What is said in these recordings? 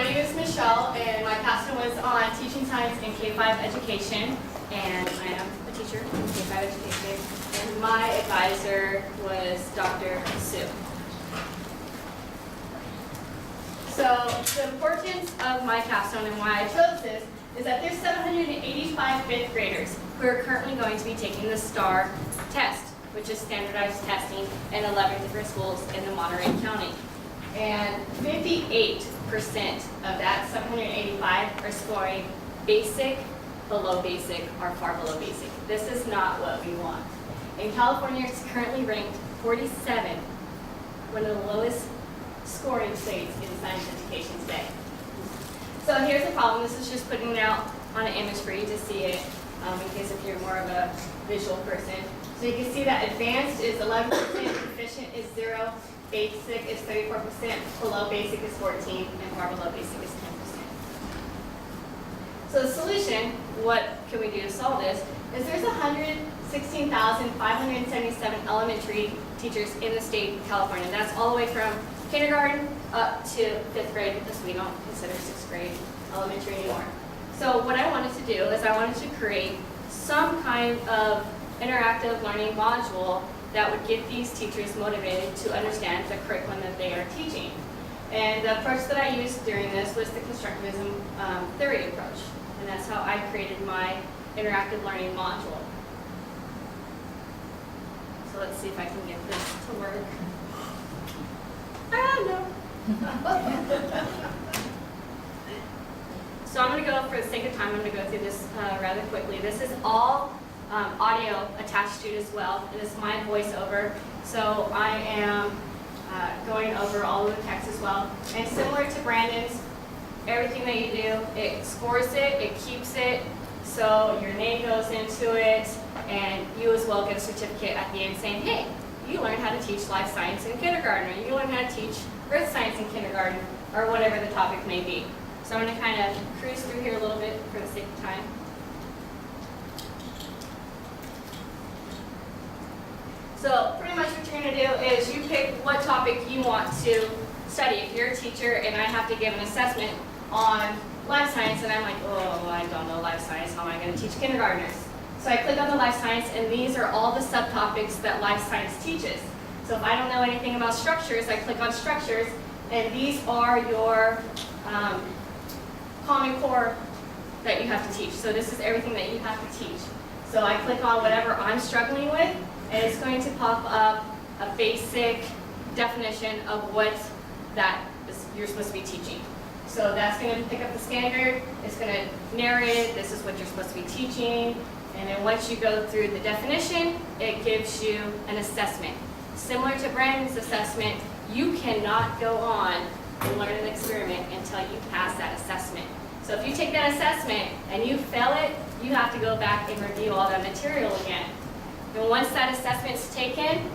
my name is Michelle, and my capstone was on teaching science in K-5 education, and I am a teacher in K-5 education, and my advisor was Dr. Sue. So the importance of my capstone and why I chose this is that there's 785 fifth graders who are currently going to be taking the STAR test, which is standardized testing in 11 different schools in the Monterey County. And 58% of that 785 are scoring basic, below basic, or far below basic. This is not what we want. In California, it's currently ranked 47, one of the lowest scoring states in science education today. So here's the problem. This is just putting it out on an image for you to see it, in case if you're more of a visual person. So you can see that advanced is 11%, proficient is 0, basic is 34%, below basic is 14, and far below basic is 10%. So the solution, what can we do to solve this, is there's 116,577 elementary teachers in the state of California. That's all the way from kindergarten up to 5th grade, because we don't consider 6th grade elementary anymore. So what I wanted to do is I wanted to create some kind of interactive learning module that would get these teachers motivated to understand the curriculum that they are teaching. And the approach that I used during this was the constructivism theory approach. And that's how I created my interactive learning module. So let's see if I can get this to work. No. So I'm going to go, for the sake of time, I'm going to go through this rather quickly. This is all audio attached to it as well. And this is my voiceover. So I am going over all of the text as well. And similar to Brandon's, everything that you do, it scores it, it keeps it, so your name goes into it, and you as well get a certificate at the end saying, hey, you learned how to teach life science in kindergarten, or you learned how to teach earth science in kindergarten, or whatever the topic may be. So I'm going to kind of cruise through here a little bit for the sake of time. So pretty much what you're going to do is you pick what topic you want to study. If you're a teacher and I have to give an assessment on life science, and I'm like, oh, I don't know life science, how am I going to teach kindergartners? So I click on the life science, and these are all the subtopics that life science teaches. So if I don't know anything about structures, I click on structures, and these are your Common Core that you have to teach. So this is everything that you have to teach. So I click on whatever I'm struggling with, and it's going to pop up a basic definition of what that is, you're supposed to be teaching. So that's going to pick up the standard, it's going to narrate it, this is what you're supposed to be teaching, and then once you go through the definition, it gives you an assessment. Similar to Brandon's assessment, you cannot go on and learn an experiment until you pass that assessment. So if you take that assessment and you fail it, you have to go back and review all that material again. And once that assessment's taken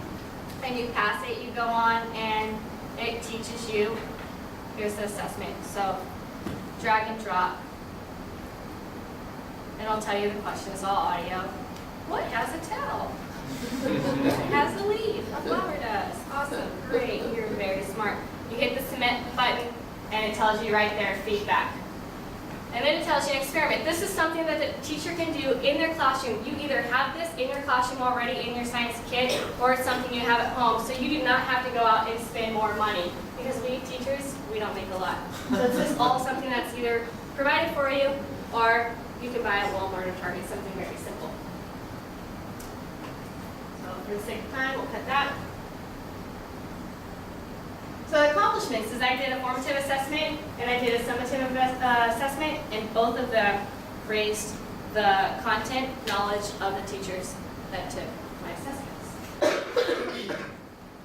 and you pass it, you go on and it teaches you, here's the assessment. So drag and drop. And I'll tell you the question is all audio. What has a tail? It has a leaf, a flower does. Awesome, great, you're very smart. You hit the submit button and it tells you right there, feedback. And then it tells you an experiment. This is something that the teacher can do in their classroom. You either have this in your classroom already in your science kit, or it's something you have at home, so you do not have to go out and spend more money. Because we teachers, we don't make a lot. So this is all something that's either provided for you, or you can buy at Walmart or Target, something very simple. So for the sake of time, we'll cut that. So accomplishments is I did a formative assessment and I did a summative assessment, and both of them raised the content knowledge of the teachers that took my assessments.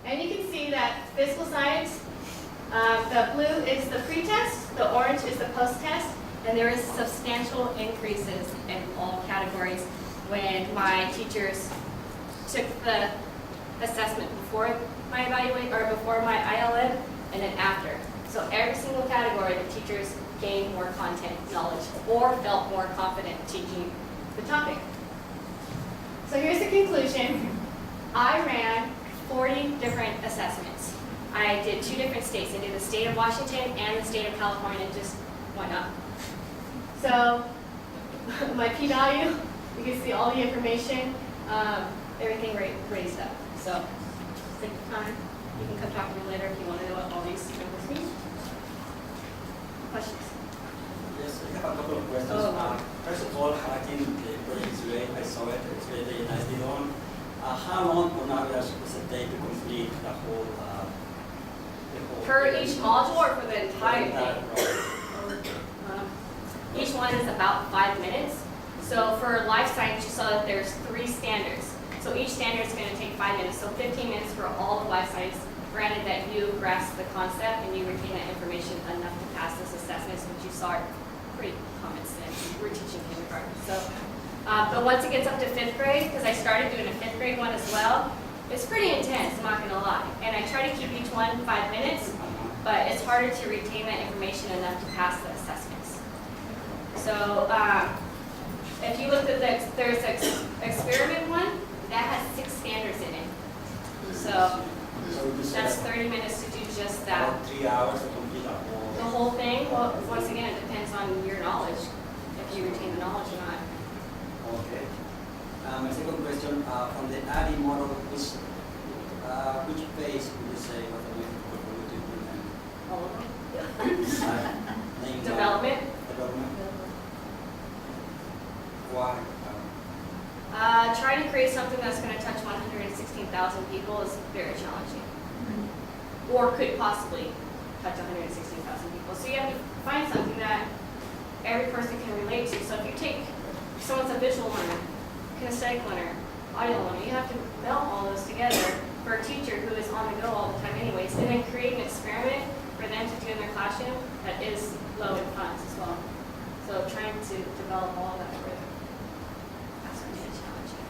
And you can see that physical science, the blue is the pre-test, the orange is the post-test, and there is substantial increases in all categories when my teachers took the assessment before my evaluate or before my ILM and then after. So every single category, the teachers gained more content knowledge or felt more confident teaching the topic. So here's the conclusion. I ran 40 different assessments. I I did 2 different states. I did the state of Washington and the state of California, just went up. So my p-value, you can see all the information, everything raised up. So take your time. You can come talk to me later if you want to know what all these numbers mean. Questions? Yes, I have a couple of questions. First of all, I think the project is great. I saw it. It's very nicely done. How long on average does it take to complete the whole For each module or for the entire thing? Each one is about 5 minutes. So for life science, you saw that there's 3 standards. So each standard is going to take 5 minutes. So 15 minutes for all of life science, granted that you grasp the concept and you retain that information enough to pass those assessments, which you saw are pretty common sense. We're teaching kindergarten. So, but once it gets up to 5th grade, because I started doing a 5th grade one as well, it's pretty intense, I'm not going to lie. And I try to keep each one 5 minutes, but it's harder to retain that information enough to pass the assessments. So if you look at there's an experiment one, that has 6 standards in it. So that's 30 minutes to do just that. About 3 hours to complete The whole thing, well, once again, it depends on your knowledge, if you retain the knowledge or not. Okay. My second question, on the ADDIE model, which phase would you say was the most difficult for you to implement? All of them. Name Development. Development. Why? Trying to create something that's going to touch 116,000 people is very challenging. Or could possibly touch 116,000 people. So you have to find something that every person can relate to. So if you take someone's a visual learner, kinesthetic learner, audio learner, you have to melt all those together for a teacher who is on the go all the time anyways, and then create an experiment for them to do in their classroom that is low in funds as well. So trying to develop all of that further. That's going to be challenging.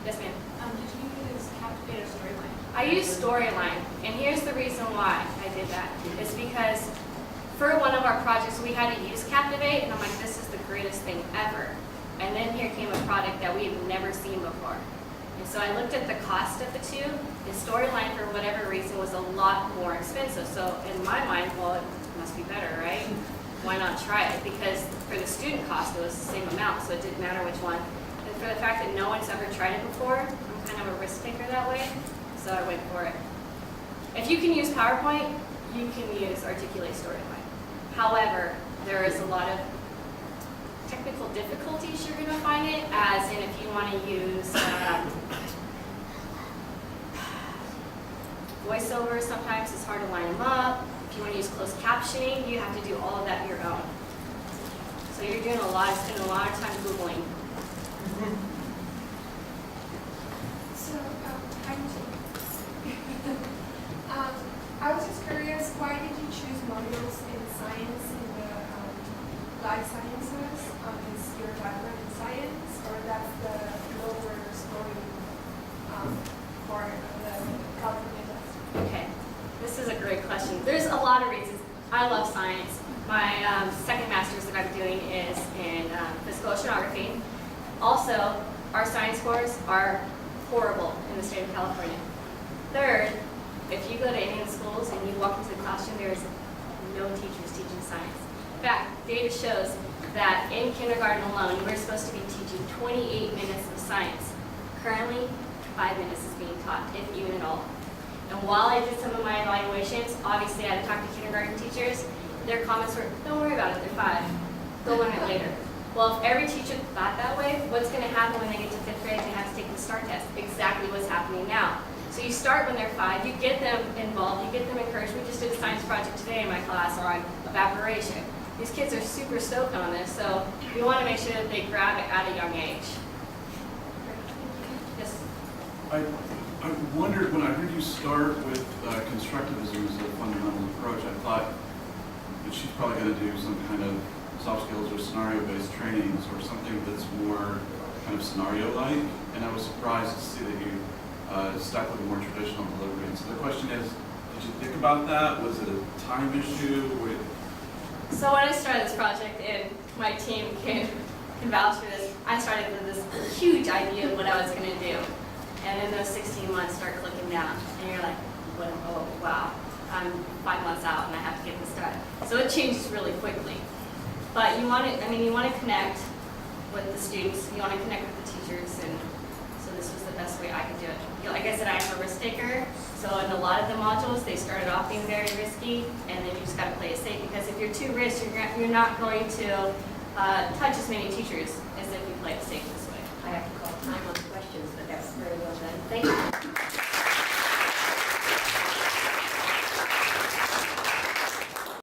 Yes, ma'am. Did you use Captivate or Storyline? I use Storyline, and here's the reason why I did that. It's because for one of our projects, we had to use Captivate, and I'm like, this is the greatest thing ever. And then here came a product that we had never seen before. And so I looked at the cost of the two, and Storyline, for whatever reason, was a lot more expensive. So in my mind, well, it must be better, right? Why not try it? Because for the student cost, it was the same amount, so it didn't matter which one. And for the fact that no one's ever tried it before, I'm kind of a risk taker that way, so I went for it. If you can use PowerPoint, you can use Articulate Storyline. However, there is a lot of technical difficulties you're going to find it, as in if you want to use voiceover, sometimes it's hard to line them up. If you want to use closed captioning, you have to do all of that your own. So you're doing spending a lot of time Googling. So, I was just curious, why did you choose modules in science in the life sciences? Is your background in science, or that's the lower scoring part of the California test? Okay, this is a great question. There's a lot of reasons. I love science. My second master's that I'm doing is in physical oceanography. Also, our science scores are horrible in the state of California. Third, if you go to Indian schools and you walk into the classroom, there is no teachers teaching science. In fact, data shows that in kindergarten alone, we're supposed to be teaching 28 minutes of science. Currently, 5 minutes is being taught, if even at all. And while I did some of my evaluations, obviously I had to talk to kindergarten teachers. Their comments were, don't worry about it, they're 5. They'll learn it later. Well, if every teacher thought that way, what's going to happen when they get to 5th grade? They have to take the STAR test. Exactly what's happening now. So you start when they're 5, you get them involved, you get them encouraged. We just did a science project today in my class on evaporation. These kids are super stoked on this, so we want to make sure that they grab it at a young age. Yes? I wondered, when I heard you start with constructivism as a fundamental approach, I thought that she's probably going to do some kind of soft skills or scenario-based trainings or something that's more kind of scenario-like, and I was surprised to see that you stuck with a more traditional delivery. And so the question is, did you think about that? Was it a time issue? So when I started this project, and my team can vouch for this, I started with this huge idea of what I was going to do. And in those 16 months, started clicking down, and you're like, well, oh, wow, I'm 5 months out and I have to get this done. So it changes really quickly. But you want to, you want to connect with the students, you want to connect with the teachers, and so this was the best way I could do it. Like I said, I am a risk taker, so in a lot of the modules, they started off being very risky, and then you just got to play it safe, because if you're too risky, you're not going to touch as many teachers as if you play it safe.